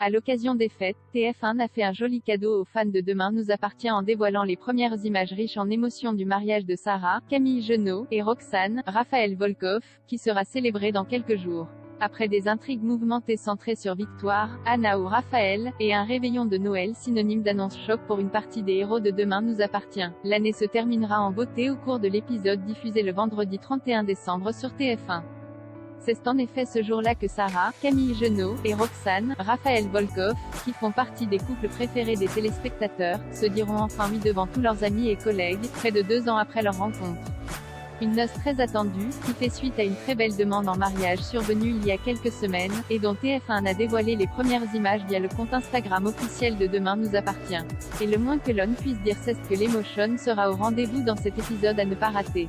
À l'occasion des fêtes, TF1 a fait un joli cadeau aux fans de Demain nous appartient en dévoilant les premières images riches en émotions du mariage de Sarah, Camille Genot, et Roxane, Raphaël Volkov, qui sera célébré dans quelques jours. Après des intrigues mouvementées centrées sur Victoire, Anna ou Raphaël, et un réveillon de Noël synonyme d'annonce choc pour une partie des héros de Demain nous appartient, l'année se terminera en beauté au cours de l'épisode diffusé le vendredi 31 décembre sur TF1. C'est en effet ce jour-là que Sarah, Camille Genot, et Roxane, Raphaël Volkov, qui font partie des couples préférés des téléspectateurs, se diront enfin oui devant tous leurs amis et collègues, près de 2 ans après leur rencontre. Une noce très attendue, qui fait suite à une très belle demande en mariage survenue il y a quelques semaines, et dont TF1 a dévoilé les premières images via le compte Instagram officiel de Demain nous appartient. Et le moins que l'on puisse dire c'est que l'émotion sera au rendez-vous dans cet épisode à ne pas rater.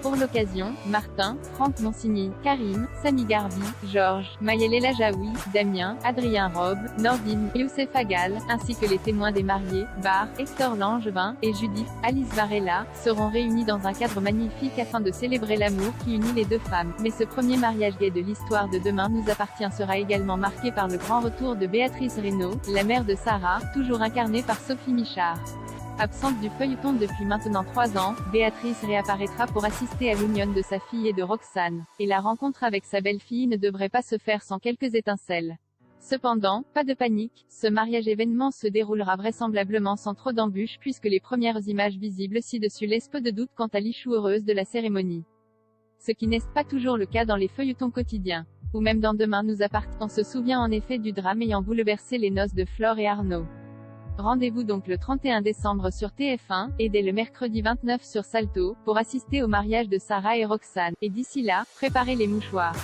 Pour l'occasion, Martin, Franck Monsigny, Karim, Sami Garbi, Georges, Maëlle El Ajaoui, Damien, Adrien Robe, Nordine, Youssef Agal, ainsi que les témoins des mariés, Bar, Hector Langevin, et Judith, Alice Varela, seront réunis dans un cadre magnifique afin de célébrer l'amour qui unit les deux femmes. Mais ce premier mariage gay de l'histoire de Demain nous appartient sera également marqué par le grand retour de Béatrice Reynaud, la mère de Sarah, toujours incarnée par Sophie Michard. Absente du feuilleton depuis maintenant 3 ans, Béatrice réapparaîtra pour assister à l'union de sa fille et de Roxane. Et la rencontre avec sa belle-fille ne devrait pas se faire sans quelques étincelles. Cependant, pas de panique, ce mariage événement se déroulera vraisemblablement sans trop d'embûches puisque les premières images visibles ci-dessus laissent peu de doute quant à l'issue heureuse de la cérémonie. Ce qui n'est pas toujours le cas dans les feuilletons quotidiens. Ou même dans Demain nous appartient. On se souvient en effet du drame ayant bouleversé les noces de Flore et Arnaud. Rendez-vous donc le 31 décembre sur TF1, et dès le mercredi 29 sur Salto, pour assister au mariage de Sarah et Roxane. Et d'ici là, préparez les mouchoirs.